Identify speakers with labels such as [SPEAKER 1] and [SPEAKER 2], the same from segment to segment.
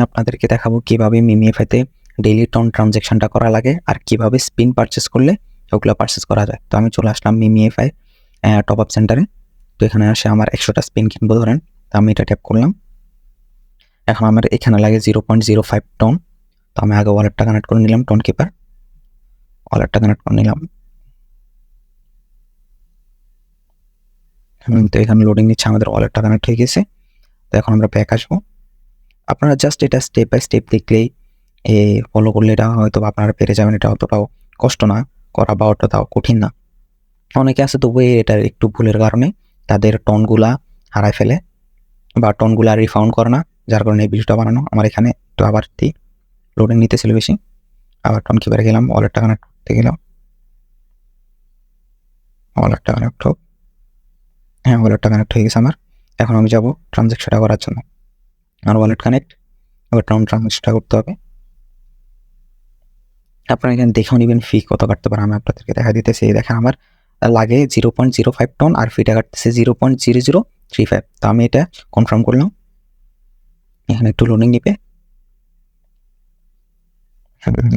[SPEAKER 1] আপনাদেরকে দেখাবো কিভাবে মিমিএফআইতে ডেইলি টন ট্রানজ্যাকশনটা করা লাগে আর কিভাবে স্পিন পারচেজ করলে ওগুলো পারচেজ করা যায়। তো আমি চলে আসলাম মিমিএফআই টপ আপ সেন্টারে। তো এখানে আসে আমার 100টা স্পিন কিনবো ধরেন, তো আমি এটা ট্যাপ করলাম। এখন আমার এখানে লাগে 0.05 টন। তো আমি আগে ওয়ালেটটা কানেক্ট করে নিলাম, টন কিপার ওয়ালেটটা কানেক্ট করে নিলাম। তো এখানে লোডিং নিচ্ছে, আমাদের ওয়ালেটটা কানেক্ট হয়ে গেছে। তো এখন আমরা ব্যাক আসবো। আপনারা জাস্ট এটা স্টেপ বাই স্টেপ দেখলেই ফলো করলে এটা হয়তো আপনারা পেরে যাবেন। এটা অতটাও কষ্ট না করা বা অতটাও কঠিন না। অনেকে আছে তবু এটার একটু ভুলের কারণে তাদের টনগুলা হারায় ফেলে বা টনগুলা রিফাউন্ড করে না, যার কারণে এই ভিডিওটা বানানো। আমার এখানে একটু আবার লোডিং নিতেছিল বেশি, আবার টন কিপারে গেলাম, ওয়ালেটটা কানেক্ট করতে গেলাম। ওয়ালেটটা কানেক্ট হোক, হ্যাঁ ওয়ালেটটা কানেক্ট হয়ে গেছে আমার। এখন আমি যাব ট্রানজ্যাকশনটা করার জন্য। আমার ওয়ালেট কানেক্ট, এবার ট্রানজ্যাকশনটা করতে হবে। আপনারা এখানে দেখেও নেবেন ফি কত কাটতে পারে। আমি আপনাদেরকে দেখা দিতেছি। দেখেন আমার লাগে 0.05 টন আর ফিটা কাটতেছে 0.0035। তো আমি এটা কনফার্ম করলাম। এখানে একটু লোডিং নিবে,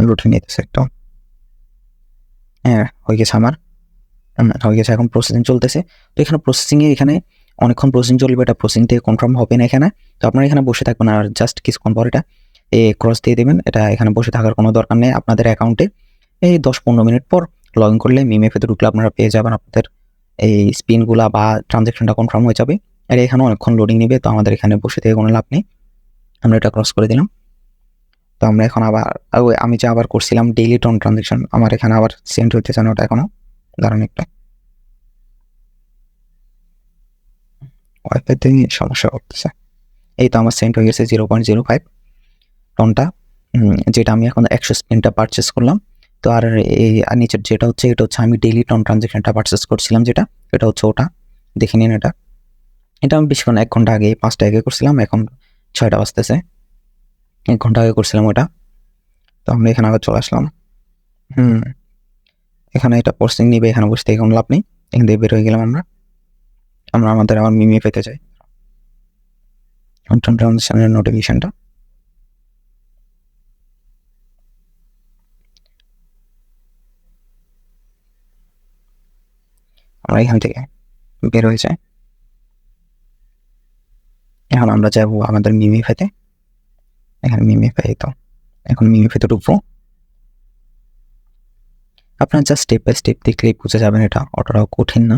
[SPEAKER 1] লোডিং নিতেছে একটু। হ্যাঁ হয়ে গেছে আমার, হয়ে গেছে। এখন প্রসেসিং চলতেছে। তো এখানে প্রসেসিংয়ে এখানে অনেকক্ষণ প্রসেসিং চলবে, এটা প্রসেসিং থেকে কনফার্ম হবে না এখানে। তো আপনারা এখানে বসে থাকবেন আর জাস্ট কিছুক্ষণ পর এটা ক্রস দিয়ে দেবেন। এটা এখানে বসে থাকার কোনো দরকার নেই। আপনাদের অ্যাকাউন্টে এই 10-15 মিনিট পর লগ ইন করলে মিমিএফআইতে ঢুকলে আপনারা পেয়ে যাবেন আপনাদের এই স্পিনগুলা বা ট্রানজ্যাকশনটা কনফার্ম হয়ে যাবে। আর এখানে অনেকক্ষণ লোডিং নেবে, তো আমাদের এখানে বসে থেকে কোনো লাভ নেই। আমরা এটা ক্রস করে দিলাম। তো আমরা এখন আবার আমি যে আবার করছিলাম ডেইলি টন ট্রানজ্যাকশন, আমার এখানে আবার সেন্ড হইতেছে না ওটা এখনো, দাঁড়ান একটা। ওয়াইফাইতে সমস্যা করতেছে। এই তো আমার সেন্ড হয়ে গেছে 0.05 টনটা, যেটা আমি এখন 100 স্পিনটা পারচেস করলাম। তো আর এই নিচের যেটা হচ্ছে এটা হচ্ছে আমি ডেইলি টন ট্রানজ্যাকশনটা পারচেস করছিলাম, যেটা এটা হচ্ছে ওটা। দেখে নিন এটা আমি বেশিক্ষণ 1 ঘন্টা আগে 5টা আগে করছিলাম, এখন 6টা বাজতেছে। 1 ঘন্টা আগে করছিলাম ওটা। তো আমরা এখানে আবার চলে আসলাম। এখানে এটা প্রসেসিং নিবে, এখানে বসে থেকে কোনো লাভ নেই। এখান থেকে বের হয়ে গেলাম আমরা আমাদের আবার মিমিএফআইতে যাই। ট্রানজ্যাকশনের নোটিফিকেশনটা আমরা এখান থেকে বের হয়ে যাই। এখন আমরা যাবো আমাদের মিমিএফআইতে। এখানে মিমিএফআই, তো এখন মিমিএফআইতে ঢুকবো। আপনার জাস্ট স্টেপ বাই স্টেপ দেখলেই বুঝে যাবেন, এটা অতটাও কঠিন না।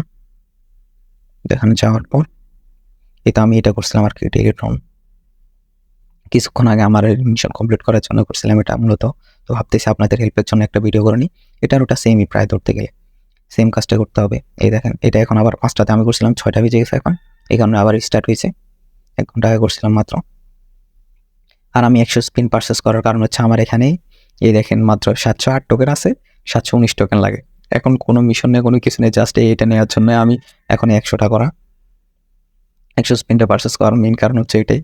[SPEAKER 1] দেখানো যাওয়ার পর এটা আমি এটা করছিলাম আর কি ডেইলি টন। কিছুক্ষণ আগে আমার মিশন কমপ্লিট করার জন্য করছিলাম এটা মূলত। তো ভাবতেছি আপনাদের হেল্পের জন্য একটা ভিডিও করে নিই। এটার ওটা সেমই, প্রায় ধরতে গেলে সেম কাজটা করতে হবে। এই দেখেন এটা এখন আবার 5টাতে আমি করছিলাম, 6টা বেজে গেছে এখন। এই কারণে আবার স্টার্ট হয়েছে। 1 ঘন্টা আগে করছিলাম মাত্র। আর আমি 100 স্পিন পারচেস করার কারণ হচ্ছে আমার এখানে এই দেখেন মাত্র 708 টোকেন আছে, 719 টোকেন লাগে। এখন কোনো মিশন নেই, কোনো কিছু নেই, জাস্ট এটা নেওয়ার জন্য আমি এখন 100টা করা 100 স্পিনটা পারচেস করার মেইন কারণ হচ্ছে এটাই।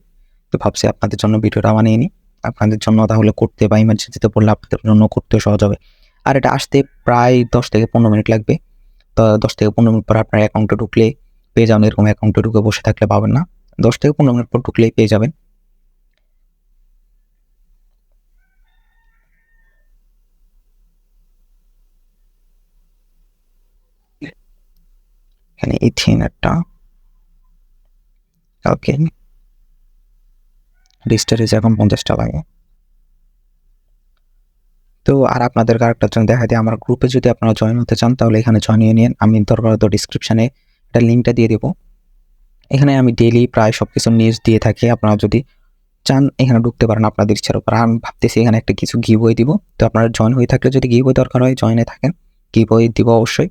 [SPEAKER 1] তো ভাবছি আপনাদের জন্য ভিডিওটা বানিয়ে নিই, আপনাদের জন্য তাহলে করতে বা ইমার্জেন্সিতে পড়লে আপনাদের জন্য করতেও সহজ হবে। আর এটা আসতে প্রায় 10 থেকে 15 মিনিট লাগবে। তো 10 থেকে 15 মিনিট পর আপনার অ্যাকাউন্টে ঢুকলে পেয়ে যাবেন। এরকম অ্যাকাউন্টে ঢুকে বসে থাকলে পাবেন না, 10 থেকে 15 মিনিট পর ঢুকলেই পেয়ে যাবেন। এখানে ইথিনেরটা ওকে, রেজিস্টারে এখন 50টা লাগে। তো আর আপনাদের আরেকটা জন্য দেখা দিই, আমার গ্রুপে যদি আপনারা জয়েন হতে চান তাহলে এখানে জয়েন নিয়ে নিন। আমি দরকার তো ডিসক্রিপশানে একটা লিঙ্কটা দিয়ে দেবো। এখানে আমি ডেইলি প্রায় সব কিছু নিউজ দিয়ে থাকি। আপনারা যদি চান এখানে ঢুকতে পারেন আপনাদের ইচ্ছার উপর। আমি ভাবতেছি এখানে একটা কিছু গিভওয়ে দিব। তো আপনারা জয়েন হয়ে থাকলে যদি গিভওয়ে দরকার হয় জয়েনে থাকেন, গিভওয়ে দিব অবশ্যই।